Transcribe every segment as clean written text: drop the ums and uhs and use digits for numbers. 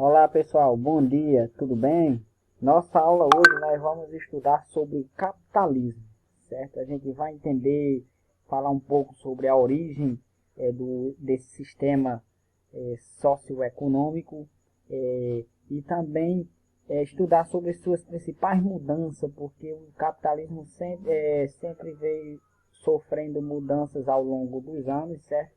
Olá pessoal, bom dia, tudo bem? Nossa aula hoje nós vamos estudar sobre capitalismo, certo? A gente vai entender, falar um pouco sobre a origem desse sistema socioeconômico e também estudar sobre suas principais mudanças, porque o capitalismo sempre veio sofrendo mudanças ao longo dos anos, certo?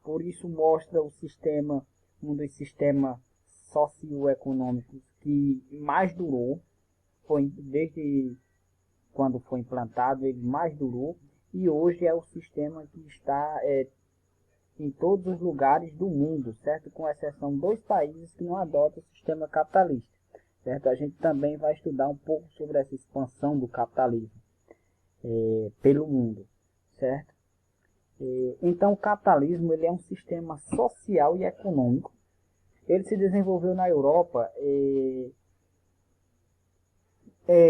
Por isso mostra o sistema, um dos sistemas socioeconômicos que mais durou, foi desde quando foi implantado, ele mais durou, e hoje é o sistema que está em todos os lugares do mundo, certo? Com exceção de dois países que não adotam o sistema capitalista, certo? A gente também vai estudar um pouco sobre essa expansão do capitalismo pelo mundo, certo? Então, o capitalismo ele é um sistema social e econômico. Ele se desenvolveu na Europa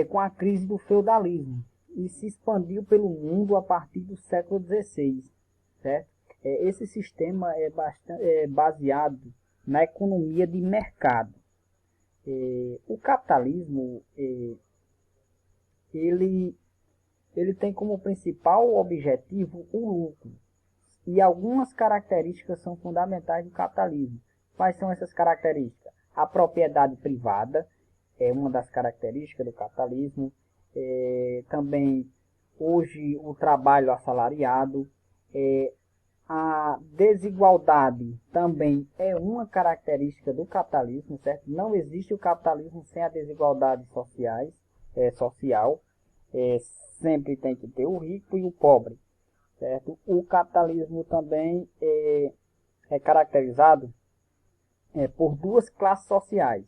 com a crise do feudalismo e se expandiu pelo mundo a partir do século XVI, certo? Esse sistema é baseado na economia de mercado. O capitalismo ele, ele tem como principal objetivo o lucro. E algumas características são fundamentais do capitalismo. Quais são essas características? A propriedade privada é uma das características do capitalismo. Também, hoje, o trabalho assalariado. A desigualdade também é uma característica do capitalismo, certo? Não existe o capitalismo sem a desigualdade social. É, Sempre tem que ter o rico e o pobre, certo? O capitalismo também é caracterizado por duas classes sociais.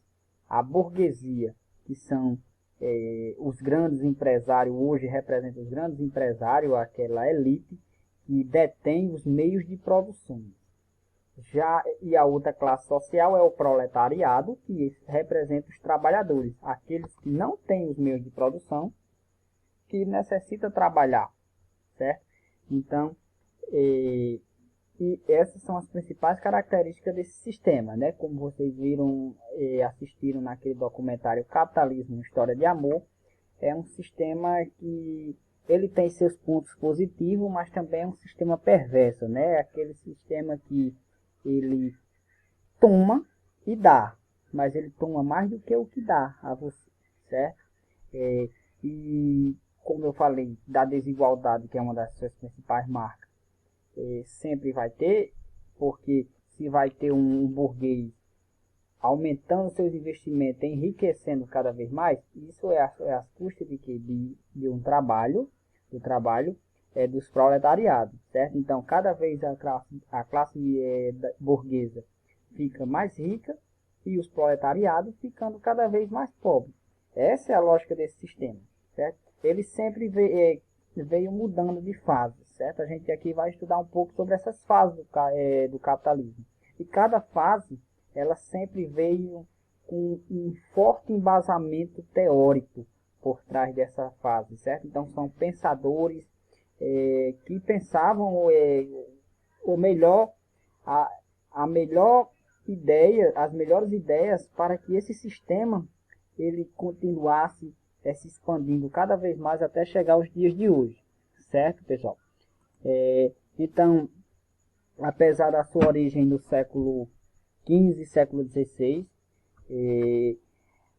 A burguesia, que são os grandes empresários, hoje representam os grandes empresários, aquela elite que detém os meios de produção. E a outra classe social é o proletariado, que representa os trabalhadores, aqueles que não têm os meios de produção, que necessitam trabalhar, certo? Então, e essas são as principais características desse sistema, né? Como vocês viram e assistiram naquele documentário Capitalismo, História de Amor, é um sistema que ele tem seus pontos positivos, mas também é um sistema perverso, né? Aquele sistema que ele toma e dá, mas ele toma mais do que o que dá a você, certo? E como eu falei, da desigualdade, que é uma das suas principais marcas, sempre vai ter, porque se vai ter um burguês aumentando seus investimentos, enriquecendo cada vez mais, isso às custas de quê? De um trabalho, dos proletariados, certo? Então, cada vez a classe burguesa fica mais rica e os proletariados ficando cada vez mais pobres. Essa é a lógica desse sistema, certo? Ele sempre veio mudando de fase, certo? A gente aqui vai estudar um pouco sobre essas fases do capitalismo. E cada fase, ela sempre veio com um forte embasamento teórico por trás dessa fase, certo? Então são pensadores que pensavam, ou melhor, a, a melhor ideia, as melhores ideias para que esse sistema ele continuasse se expandindo cada vez mais até chegar aos dias de hoje, certo, pessoal? Então, apesar da sua origem no século XV e século XVI,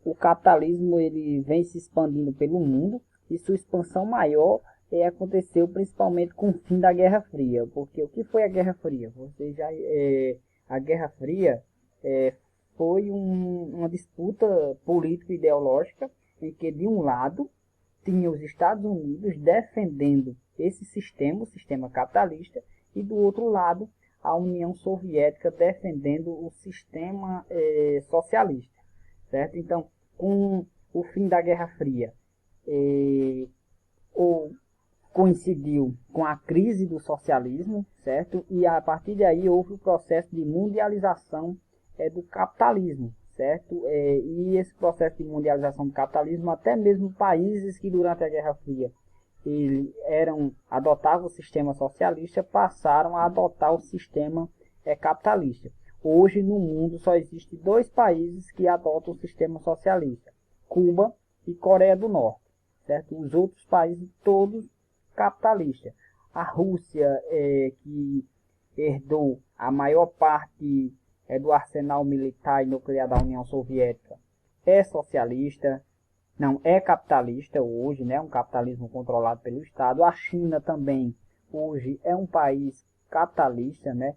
o capitalismo ele vem se expandindo pelo mundo e sua expansão maior aconteceu principalmente com o fim da Guerra Fria. Porque o que foi a Guerra Fria? A Guerra Fria foi uma disputa político-ideológica em que, de um lado, tinha os Estados Unidos defendendo esse sistema, o sistema capitalista, e do outro lado, a União Soviética defendendo o sistema socialista, certo? Então, com o fim da Guerra Fria, coincidiu com a crise do socialismo, certo? E a partir daí houve o processo de mundialização do capitalismo, certo? E esse processo de mundialização do capitalismo, até mesmo países que durante a Guerra Fria adotavam o sistema socialista, passaram a adotar o sistema capitalista. Hoje no mundo só existem dois países que adotam o sistema socialista: Cuba e Coreia do Norte, certo? Os outros países todos capitalistas. A Rússia, que herdou a maior parte do arsenal militar e nuclear da União Soviética, é socialista, não é capitalista hoje, né? Um capitalismo controlado pelo Estado. A China também hoje é um país capitalista, né?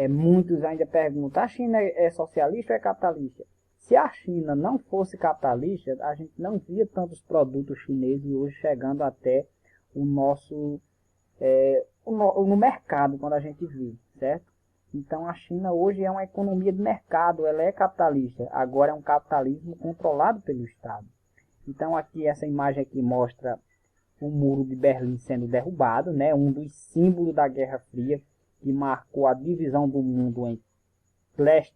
Muitos ainda perguntam: a China é socialista ou é capitalista? Se a China não fosse capitalista, a gente não via tantos produtos chineses hoje chegando até o nosso no mercado, quando a gente vê, certo? Então a China hoje é uma economia de mercado, ela é capitalista, agora é um capitalismo controlado pelo Estado. Então aqui essa imagem aqui mostra o muro de Berlim sendo derrubado, né? Um dos símbolos da Guerra Fria, que marcou a divisão do mundo em leste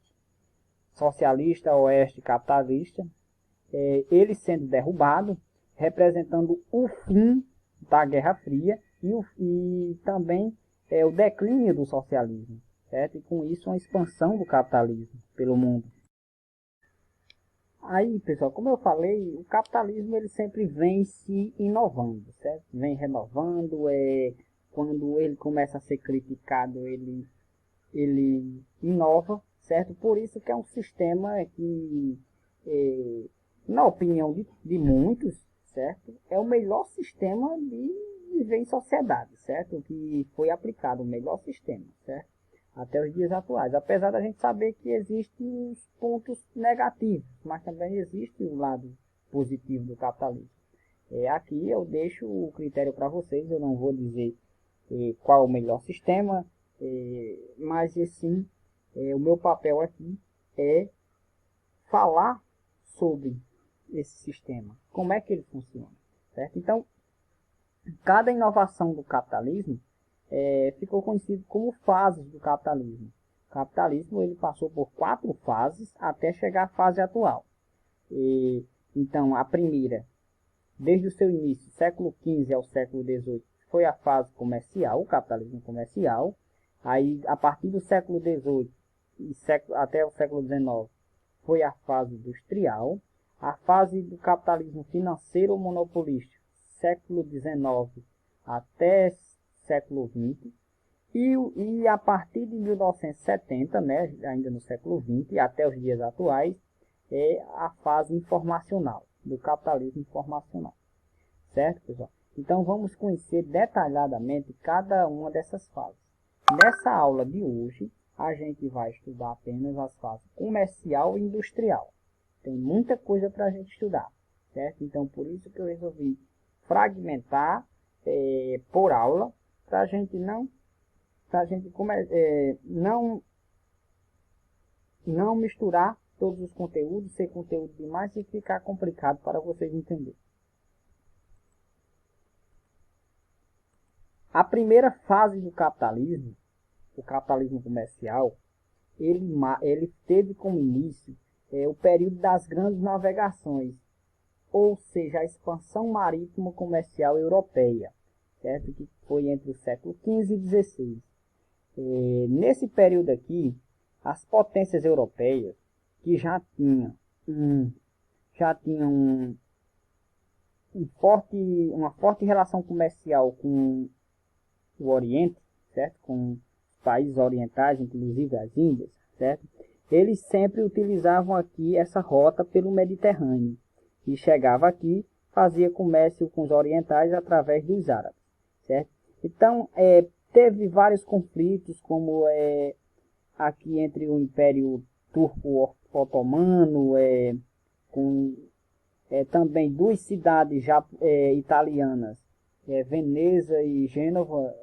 socialista, oeste capitalista. Ele sendo derrubado, representando o fim da Guerra Fria e também o declínio do socialismo, certo? E com isso uma expansão do capitalismo pelo mundo. Aí, pessoal, como eu falei, o capitalismo ele sempre vem se inovando, certo? Vem renovando, quando ele começa a ser criticado, ele inova, certo? Por isso que é um sistema que, na opinião de muitos, certo? É o melhor sistema de viver em sociedade, certo? Que foi aplicado, o melhor sistema, certo? Até os dias atuais. Apesar da gente saber que existem os pontos negativos, mas também existe o lado positivo do capitalismo. Aqui eu deixo o critério para vocês, eu não vou dizer qual o melhor sistema, mas sim, o meu papel aqui é falar sobre esse sistema, como é que ele funciona, certo? Então, cada inovação do capitalismo ficou conhecido como fases do capitalismo. O capitalismo ele passou por 4 fases até chegar à fase atual. Então, a primeira, desde o seu início, século XV ao século XVIII, foi a fase comercial, o capitalismo comercial. Aí, a partir do século XVIII até o século XIX, foi a fase industrial. A fase do capitalismo financeiro monopolista, século XIX até século XX. E a partir de 1970, né, ainda no século XX, até os dias atuais, é a fase informacional, do capitalismo informacional. Certo, pessoal? Então vamos conhecer detalhadamente cada uma dessas fases. Nessa aula de hoje, a gente vai estudar apenas as fases comercial e industrial. Tem muita coisa para a gente estudar, certo? Então por isso que eu resolvi fragmentar por aula, para a gente não misturar todos os conteúdos, ser conteúdo demais e ficar complicado para vocês entenderem. A primeira fase do capitalismo, o capitalismo comercial, ele teve como início o período das grandes navegações, ou seja, a expansão marítima comercial europeia, certo? Que foi entre o século XV e XVI. Nesse período aqui, as potências europeias, que já tinham uma forte relação comercial com o Oriente, certo? Com os países orientais, inclusive as Índias, certo? Eles sempre utilizavam aqui essa rota pelo Mediterrâneo e chegava aqui, fazia comércio com os orientais através dos árabes, certo? Então, teve vários conflitos, como aqui entre o Império Turco-Otomano, com também duas cidades já italianas, Veneza e Gênova,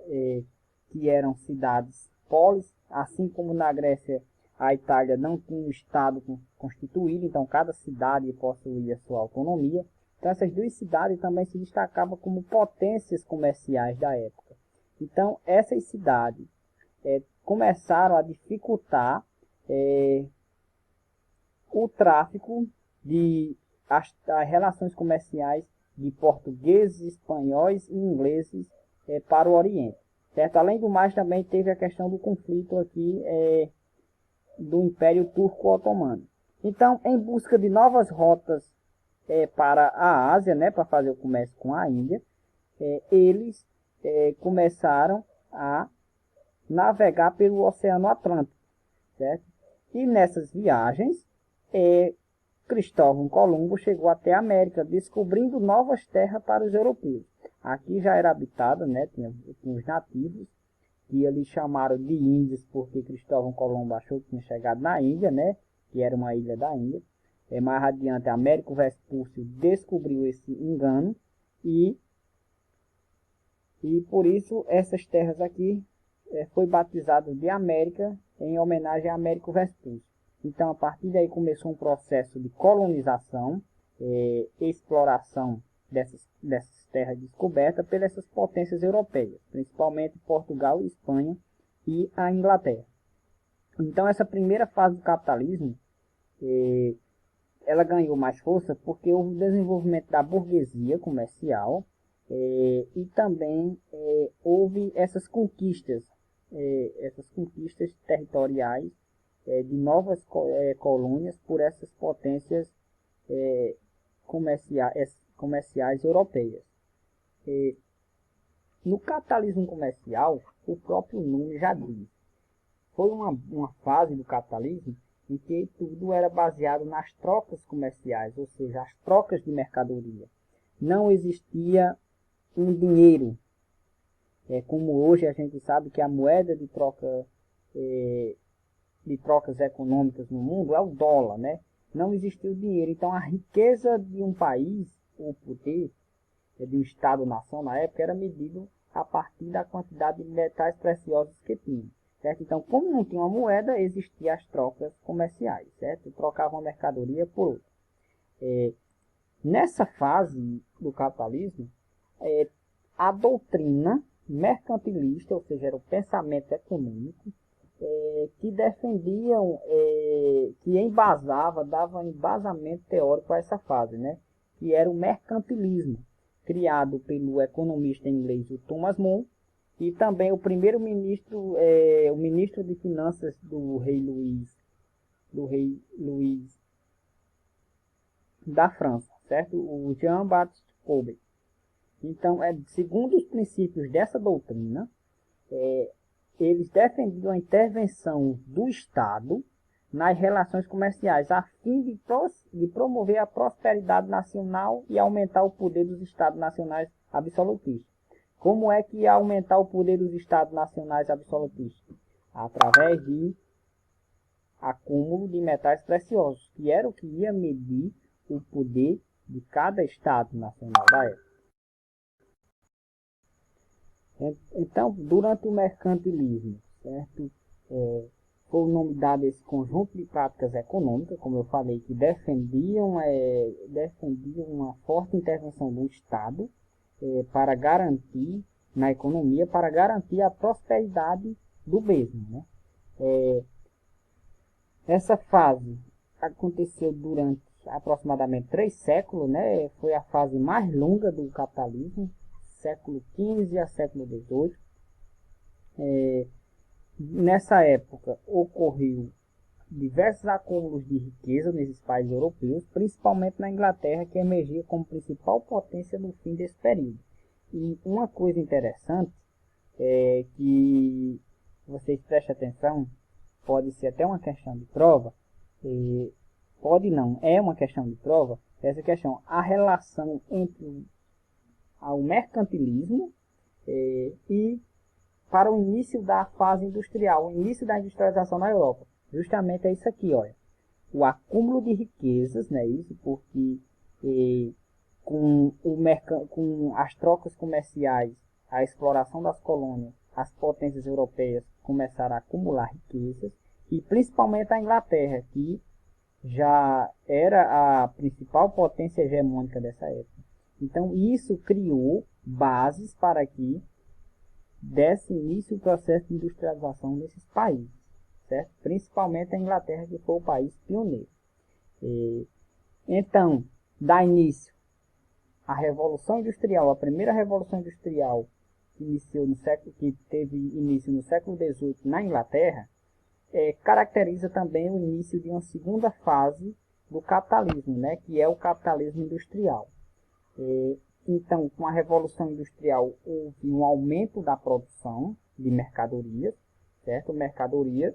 que eram cidades polis, assim como na Grécia a Itália não tinha um estado constituído, então cada cidade possuía sua autonomia. Então essas duas cidades também se destacavam como potências comerciais da época. Então essas cidades começaram a dificultar o tráfico as relações comerciais de portugueses, espanhóis e ingleses para o Oriente, certo? Além do mais, também teve a questão do conflito aqui do Império Turco-Otomano. Então, em busca de novas rotas para a Ásia, né, para fazer o comércio com a Índia, eles começaram a navegar pelo Oceano Atlântico, certo? E nessas viagens, Cristóvão Colombo chegou até a América, descobrindo novas terras para os europeus. Aqui já era habitada, né, tinha os nativos, que eles chamaram de índios, porque Cristóvão Colombo achou que tinha chegado na Índia, né, que era uma ilha da Índia. Mais adiante, Américo Vespúcio descobriu esse engano e por isso essas terras aqui foi batizado de América em homenagem a Américo Vespúcio. Então, a partir daí começou um processo de colonização, exploração dessas terras descobertas pelas essas potências europeias, principalmente Portugal, Espanha e a Inglaterra. Então, essa primeira fase do capitalismo, ela ganhou mais força porque houve o desenvolvimento da burguesia comercial e também houve essas conquistas territoriais de novas colônias por essas potências comerciais europeias. No capitalismo comercial, o próprio nome já diz, foi uma fase do capitalismo em que tudo era baseado nas trocas comerciais, ou seja, as trocas de mercadoria. Não existia um dinheiro, como hoje a gente sabe que a moeda de trocas econômicas no mundo é o dólar, né? Não existia o dinheiro. Então a riqueza de um país, o poder de um Estado-nação na época, era medido a partir da quantidade de metais preciosos que tinha. Certo? Então, como não tinha uma moeda, existiam as trocas comerciais, certo? Trocavam uma mercadoria por outra. Nessa fase do capitalismo, a doutrina mercantilista, ou seja, era o pensamento econômico, que defendiam, que embasava, dava embasamento teórico a essa fase, né? Que era o mercantilismo, criado pelo economista inglês o Thomas More, e também o primeiro-ministro, o ministro de Finanças do rei Luís da França, certo? O Jean-Baptiste Colbert. Então, segundo os princípios dessa doutrina, eles defendiam a intervenção do Estado nas relações comerciais, a fim de promover a prosperidade nacional e aumentar o poder dos Estados nacionais absolutistas. Como é que ia aumentar o poder dos Estados nacionais absolutistas? Através de acúmulo de metais preciosos, que era o que ia medir o poder de cada Estado nacional da época. Então, durante o mercantilismo, certo? Foi o nome dado a esse conjunto de práticas econômicas, como eu falei, que defendiam uma forte intervenção do Estado para garantir na economia, para garantir a prosperidade do mesmo, né? Essa fase aconteceu durante aproximadamente 3 séculos, né? Foi a fase mais longa do capitalismo, século XV a século XVIII. Nessa época ocorreu diversos acúmulos de riqueza nesses países europeus, principalmente na Inglaterra, que emergia como principal potência no fim desse período. E uma coisa interessante é que vocês prestem atenção, pode ser até uma questão de prova, pode não, é uma questão de prova, essa questão, a relação entre o mercantilismo e para o início da fase industrial, o início da industrialização na Europa. Justamente é isso aqui, olha. O acúmulo de riquezas, né, isso porque com as trocas comerciais, a exploração das colônias, as potências europeias começaram a acumular riquezas, e principalmente a Inglaterra, que já era a principal potência hegemônica dessa época. Então isso criou bases para que desse início o processo de industrialização desses países, certo? Principalmente a Inglaterra, que foi o país pioneiro. Então, dá início a Revolução Industrial, a primeira Revolução Industrial que teve início no século XVIII na Inglaterra, caracteriza também o início de uma segunda fase do capitalismo, né, que é o capitalismo industrial. Então, com a Revolução Industrial, houve um aumento da produção de mercadorias, certo? Mercadorias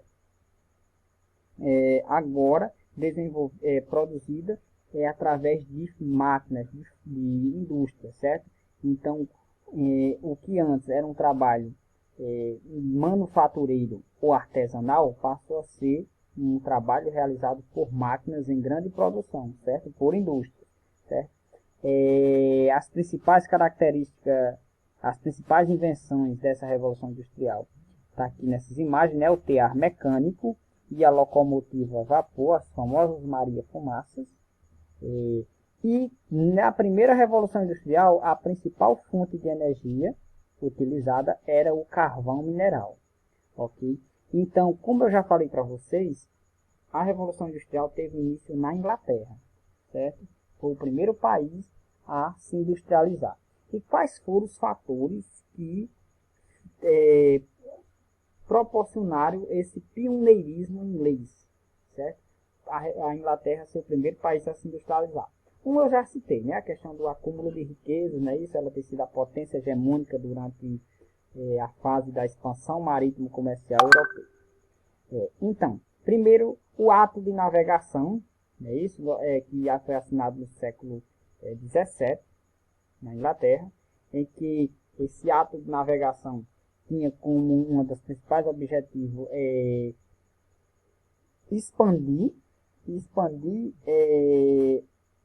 agora produzida através de máquinas, de indústria, certo? Então, o que antes era um trabalho manufatureiro ou artesanal passou a ser um trabalho realizado por máquinas em grande produção, certo? Por indústria, certo? As principais características, as principais invenções dessa Revolução Industrial está aqui nessas imagens, né? O tear mecânico e a locomotiva a vapor, as famosas Maria Fumaças. E na primeira Revolução Industrial, a principal fonte de energia utilizada era o carvão mineral. Ok? Então, como eu já falei para vocês, a Revolução Industrial teve início na Inglaterra, certo? Foi o primeiro país a se industrializar. E quais foram os fatores que proporcionaram esse pioneirismo inglês, certo? A Inglaterra ser o primeiro país a se industrializar. Como eu já citei, né, a questão do acúmulo de riqueza, né, isso ela tem sido a potência hegemônica durante a fase da expansão marítimo comercial europeia. Então, primeiro, o ato de navegação, né, isso que já foi assinado no século XVII, na Inglaterra, em que esse ato de navegação tinha como um dos principais objetivos expandir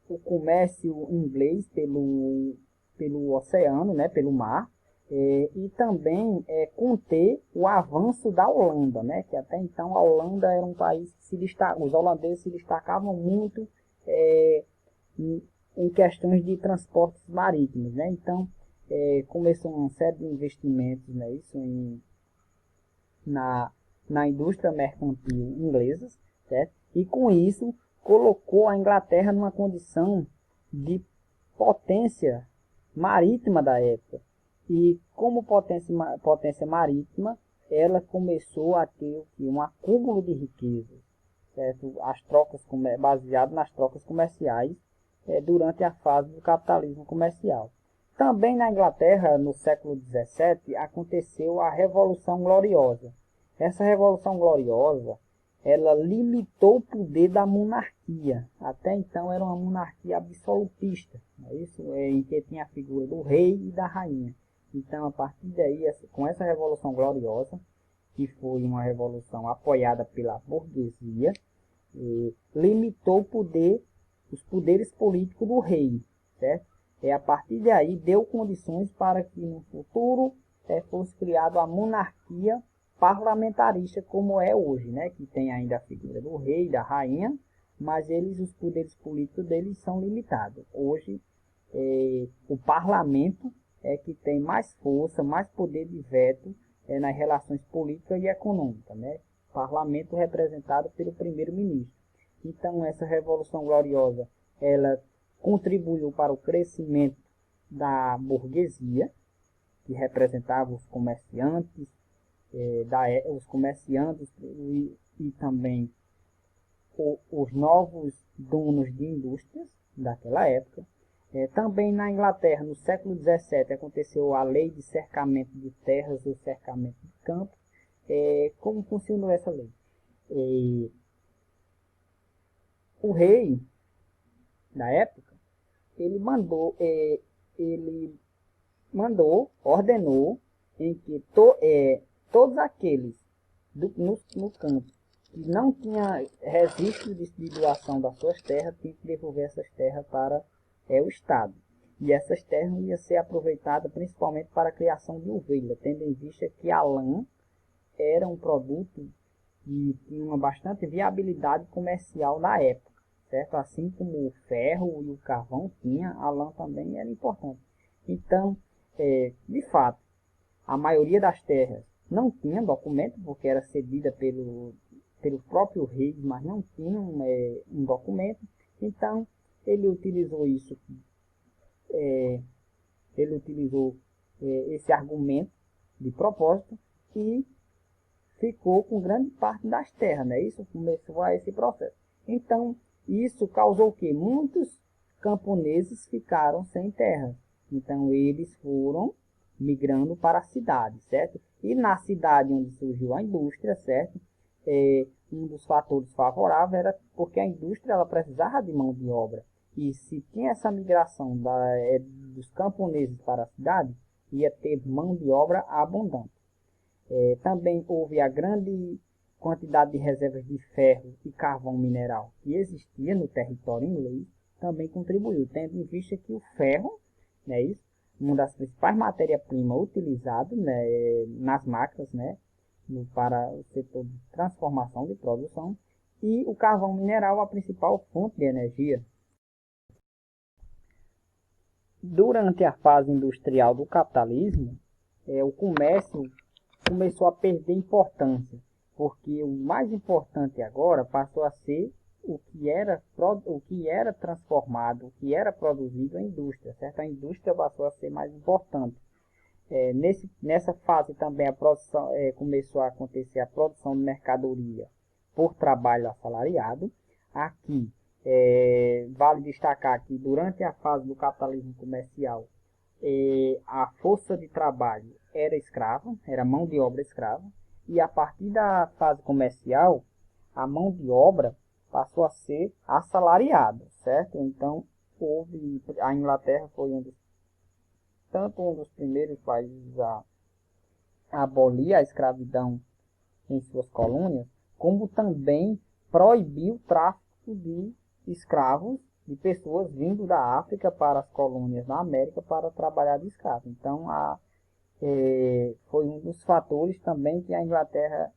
o comércio inglês pelo oceano, né, pelo mar, e também conter o avanço da Holanda, né, que até então a Holanda era um país que os holandeses se destacavam muito em questões de transportes marítimos, né, então começou uma série de investimentos, né, isso na indústria mercantil inglesa, certo? E com isso colocou a Inglaterra numa condição de potência marítima da época. E como potência marítima, ela começou a ter um acúmulo de riquezas, certo? Baseado nas trocas comerciais durante a fase do capitalismo comercial. Também na Inglaterra, no século XVII, aconteceu a Revolução Gloriosa. Essa Revolução Gloriosa, ela limitou o poder da monarquia. Até então era uma monarquia absolutista, isso em que tinha a figura do rei e da rainha. Então, a partir daí, com essa Revolução Gloriosa, que foi uma revolução apoiada pela burguesia, limitou os poderes políticos do rei, certo? A partir daí deu condições para que no futuro fosse criada a monarquia parlamentarista como é hoje, né? Que tem ainda a figura do rei, da rainha, mas os poderes políticos deles são limitados. Hoje o parlamento é que tem mais força, mais poder de veto nas relações políticas e econômicas, né? Parlamento representado pelo primeiro-ministro. Então essa Revolução Gloriosa, ela contribuiu para o crescimento da burguesia, que representava os comerciantes, e também os novos donos de indústrias daquela época. Também na Inglaterra, no século XVII, aconteceu a lei de cercamento de terras ou cercamento de campos. Como funcionou essa lei? O rei da época, ele ordenou em que todos aqueles no campo que não tinha registro de doação das suas terras, tinham que devolver essas terras para o Estado. E essas terras iam ser aproveitadas principalmente para a criação de ovelha, tendo em vista que a lã era um produto que tinha uma bastante viabilidade comercial na época, certo? Assim como o ferro e o carvão tinha, a lã também era importante. Então, de fato, a maioria das terras não tinha documento, porque era cedida pelo próprio rei, mas não tinha um documento. Então, ele utilizou esse argumento de propósito e ficou com grande parte das terras, né? Isso começou a esse processo. Então, isso causou o quê? Muitos camponeses ficaram sem terra. Então, eles foram migrando para a cidade, certo? E na cidade onde surgiu a indústria, certo? Um dos fatores favoráveis era porque a indústria ela precisava de mão de obra. E se tinha essa migração dos camponeses para a cidade, ia ter mão de obra abundante. Também houve a grande quantidade de reservas de ferro e carvão mineral que existia no território inglês, também contribuiu, tendo em vista que o ferro, né, isso, uma das principais matérias-primas utilizadas, né, nas máquinas, né, para o setor de transformação de produção, e o carvão mineral a principal fonte de energia. Durante a fase industrial do capitalismo, o comércio começou a perder importância, porque o mais importante agora passou a ser o que era transformado, o que era produzido em indústria, certo? A indústria passou a ser mais importante. Nessa fase também a produção, começou a acontecer a produção de mercadoria por trabalho assalariado. Aqui, vale destacar que durante a fase do capitalismo comercial, a força de trabalho era escrava, era mão de obra escrava, e a partir da fase comercial, a mão de obra passou a ser assalariada, certo? Então, a Inglaterra foi um dos primeiros países a abolir a escravidão em suas colônias, como também proibiu o tráfico de escravos, de pessoas vindo da África para as colônias na América para trabalhar de escravo. Então, foi um dos fatores também que a Inglaterra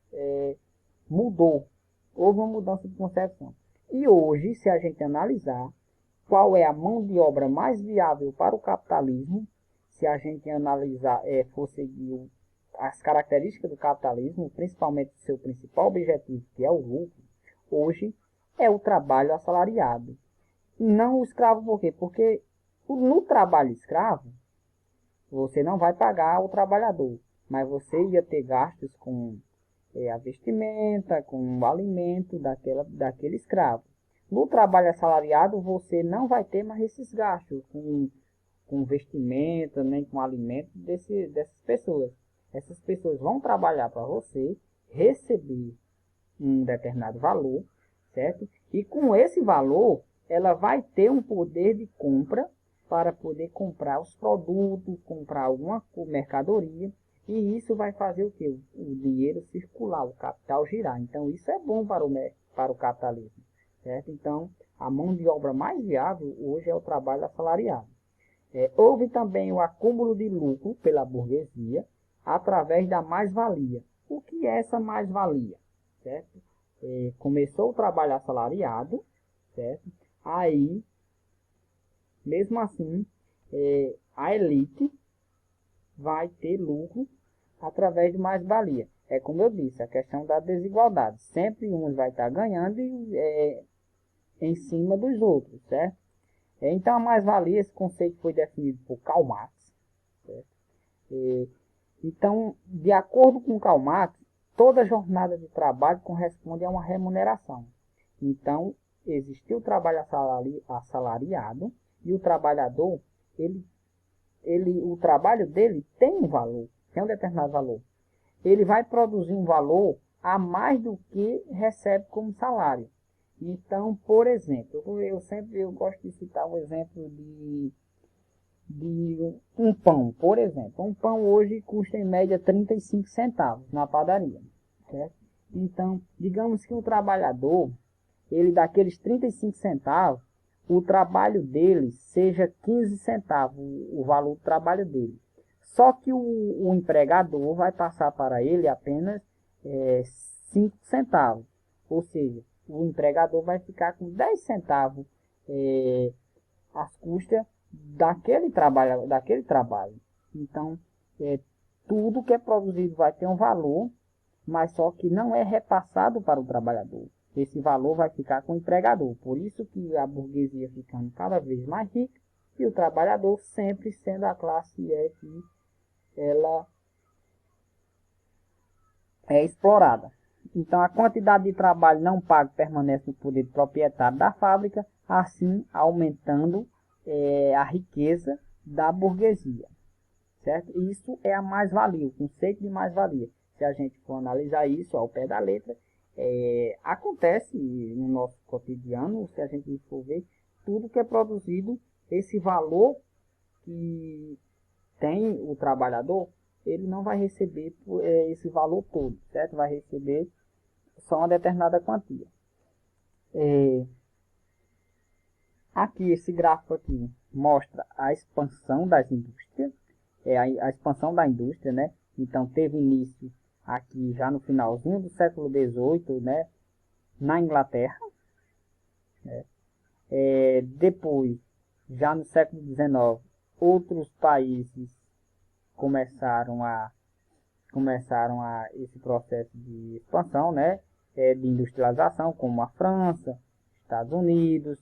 mudou. Houve uma mudança de concepção. E hoje, se a gente analisar qual é a mão de obra mais viável para o capitalismo, se a gente analisar, for seguir as características do capitalismo, principalmente seu principal objetivo, que é o lucro, hoje é o trabalho assalariado. Não o escravo, por quê? Porque no trabalho escravo, você não vai pagar o trabalhador, mas você ia ter gastos com a vestimenta, com o alimento daquele escravo. No trabalho assalariado, você não vai ter mais esses gastos com vestimenta, nem com alimento dessas pessoas. Essas pessoas vão trabalhar para você, receber um determinado valor, certo? E com esse valor, ela vai ter um poder de compra para poder comprar os produtos, comprar alguma mercadoria, e isso vai fazer o quê? O dinheiro circular, o capital girar. Então, isso é bom para o capitalismo, certo? Então, a mão de obra mais viável hoje é o trabalho assalariado. Houve também o acúmulo de lucro pela burguesia através da mais-valia. O que é essa mais-valia? Certo? Começou o trabalho assalariado, certo? Aí, mesmo assim, a elite vai ter lucro através de mais-valia. É como eu disse, a questão da desigualdade. Sempre uns vai estar ganhando em cima dos outros, certo? Então, a mais-valia, esse conceito foi definido por Karl Marx, certo? Então, de acordo com Karl Marx, toda jornada de trabalho corresponde a uma remuneração. Então, existiu o trabalho assalariado e o trabalhador, o trabalho dele tem um valor, tem um determinado valor. Ele vai produzir um valor a mais do que recebe como salário. Então, por exemplo, eu gosto de citar um exemplo de um pão, por exemplo. Um pão hoje custa em média 35 centavos na padaria, certo? Então, digamos que o trabalhador, ele daqueles 35 centavos, o trabalho dele seja 15 centavos, o valor do trabalho dele. Só que o empregador vai passar para ele apenas 5 centavos. Ou seja, o empregador vai ficar com 10 centavos às custas daquele trabalho. Então, tudo que é produzido vai ter um valor, mas só que não é repassado para o trabalhador. Esse valor vai ficar com o empregador. Por isso que a burguesia ficando cada vez mais rica e o trabalhador sempre sendo a classe que ela é explorada. Então, a quantidade de trabalho não pago permanece no poder do proprietário da fábrica, assim aumentando a riqueza da burguesia, certo? Isso é a mais-valia, o conceito de mais-valia. Se a gente for analisar isso ao pé da letra, acontece no nosso cotidiano, se a gente for ver, tudo que é produzido, esse valor que tem o trabalhador, ele não vai receber esse valor todo, certo? Vai receber só uma determinada quantia. Aqui, esse gráfico aqui mostra a expansão das indústrias, a expansão da indústria, né? Então, teve início aqui já no finalzinho do século XVIII, né? Na Inglaterra. Né? Depois, já no século XIX, outros países começaram a esse processo de expansão, né? De industrialização, como a França, Estados Unidos,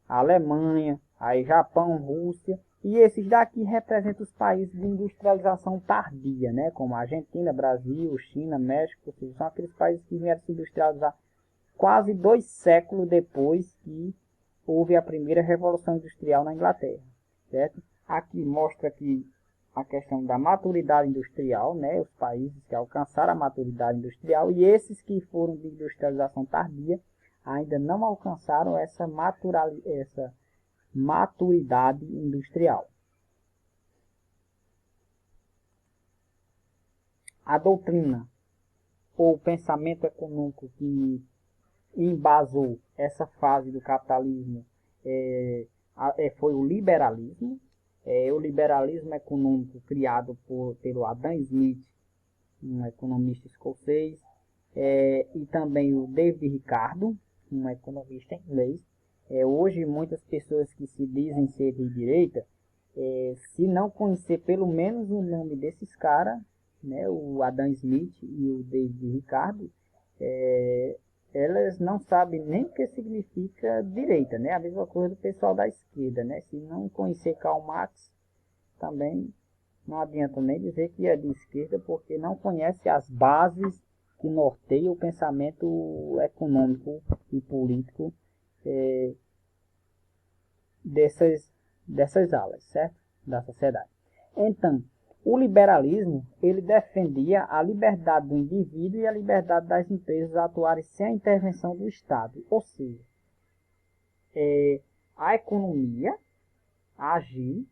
a Alemanha, aí Japão, Rússia, e esses daqui representam os países de industrialização tardia, né? Como a Argentina, Brasil, China, México, ou seja, são aqueles países que vieram se industrializar quase 2 séculos depois que houve a primeira revolução industrial na Inglaterra, certo? Aqui mostra aqui a questão da maturidade industrial, né? Os países que alcançaram a maturidade industrial e esses que foram de industrialização tardia ainda não alcançaram essa maturidade industrial. A doutrina ou pensamento econômico que embasou essa fase do capitalismo foi o liberalismo. O liberalismo econômico criado pelo Adam Smith, um economista escocês, e também o David Ricardo, um economista inglês. Hoje, muitas pessoas que se dizem ser de direita, se não conhecer pelo menos o nome desses caras, né, o Adam Smith e o David Ricardo, elas não sabem nem o que significa direita, né? A mesma coisa do pessoal da esquerda, né? Se não conhecer Karl Marx, também não adianta nem dizer que é de esquerda, porque não conhece as bases que norteiam o pensamento econômico e político dessas alas, certo? Da sociedade. Então, o liberalismo, ele defendia a liberdade do indivíduo e a liberdade das empresas a atuarem sem a intervenção do Estado. Ou seja, a economia agir,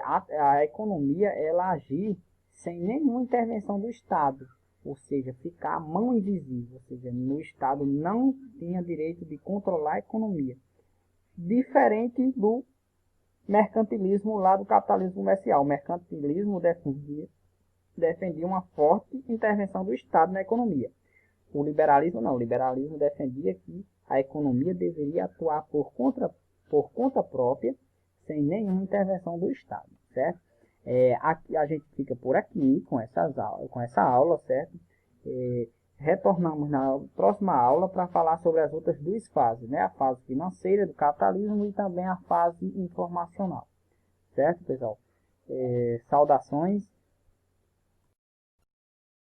a economia ela agir sem nenhuma intervenção do Estado. Ou seja, ficar a mão invisível. Ou seja, no Estado não tinha direito de controlar a economia. Diferente do mercantilismo lá do capitalismo comercial. O mercantilismo defendia uma forte intervenção do Estado na economia. O liberalismo não. O liberalismo defendia que a economia deveria atuar por conta própria, sem nenhuma intervenção do Estado, certo? Aqui, a gente fica por aqui com essa aula, certo? Retornamos na próxima aula para falar sobre as outras duas fases, né? A fase financeira do capitalismo e também a fase informacional. Certo, pessoal? Saudações